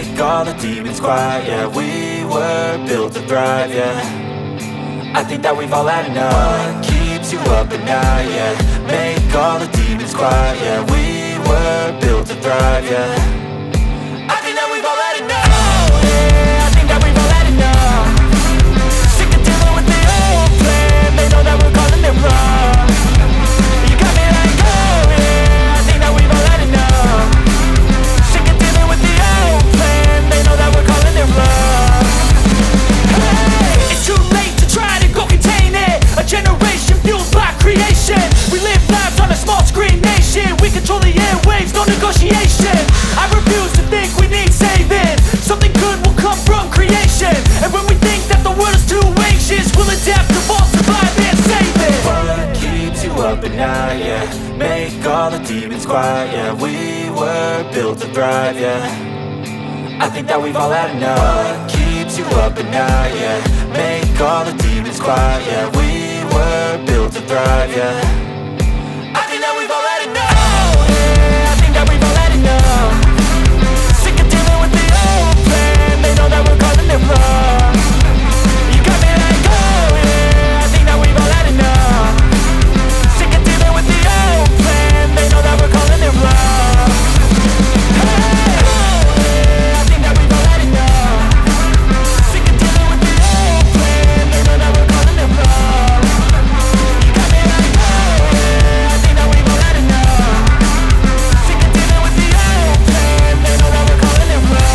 make all the demons quiet. Yeah, we were built to thrive, yeah. I think that we've all had enough. What keeps you up at night, yeah. Make all the demons quiet, yeah. We were built to thrive, yeah. I think that we've all had enough. Oh, yeah, I think that we've all had enough. Sick of dealing with the old plan. They know that we're calling it wrong. You got me like, oh yeah, I think that we've all had enough. Sick of dealing with the old plan. They know that we're calling it wrong. Hey, it's too late to try to go contain it. A generation fueled by creation. We live lives on a small screen nation. We control the airwaves, no negotiation. I refuse to think we need saving. Something good will come from creation. And when we think that the world is too anxious, we'll adapt, evolve, survive and save it. What keeps you up at night, yeah. Make all the demons quiet, yeah. We were built to thrive, yeah. I think that we've all had enough. What keeps you up at night, yeah. Make all the demons quiet, yeah. We were built to thrive, yeah. I think that we've all had enough. Oh yeah, I think that we've all had enough. Sick of dealing with the old plan. They know that we're calling it wrong. You got me like, oh yeah, I think that we've all had enough. Sick of dealing with the old plan. They know that we're calling it wrong. Hey, oh yeah, I think that we've all had enough. Sick of dealing with the old plan. They know that we're calling it wrong. You got me like, oh yeah, I think that we've all had enough. Sick of dealing with the old plan. They know that we're calling it wrong.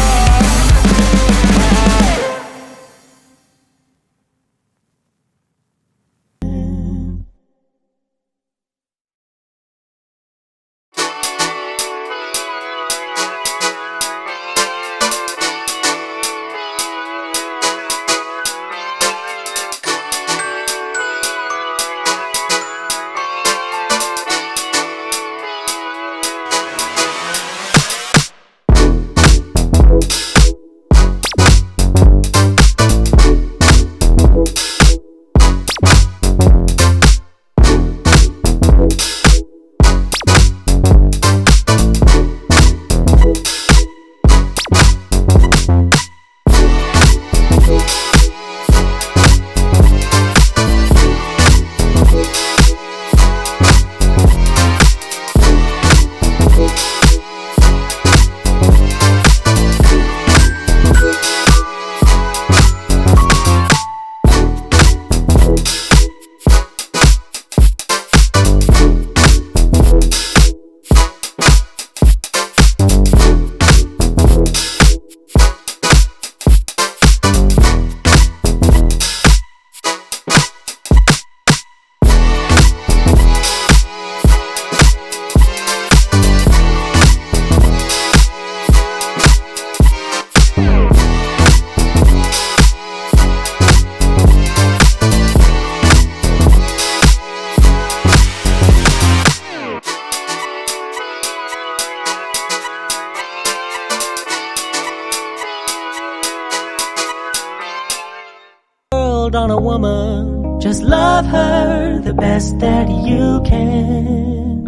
On a woman, just love her the best that you can.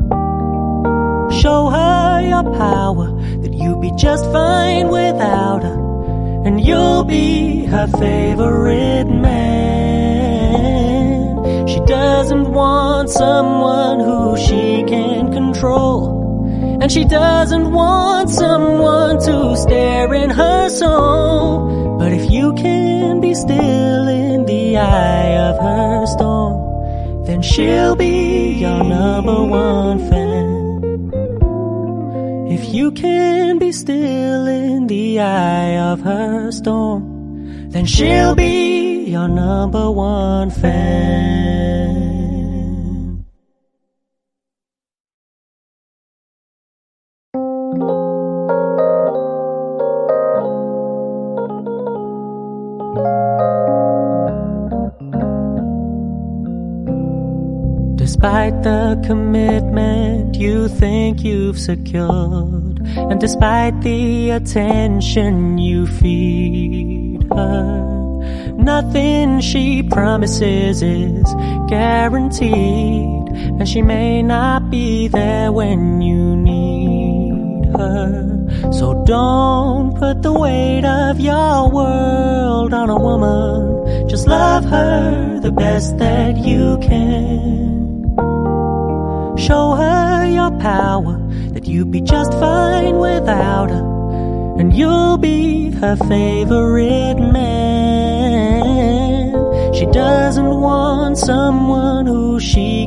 Show her your power, that you'll be just fine without her, and you'll be her favorite man. She doesn't want someone who she can control, and she doesn't want someone to stare in her soul. But if you can be still in the eye of her storm, then she'll be your number one fan. If you can be still in the eye of her storm, then she'll be your number one fan. Despite the commitment you think you've secured, and despite the attention you feed her, nothing she promises is guaranteed, and she may not be there when you need her. So don't put the weight of your world on a woman. Just love her the best that you can. Show her your power, that you'd be just fine without her, and you'll be her favorite man. She doesn't want someone who she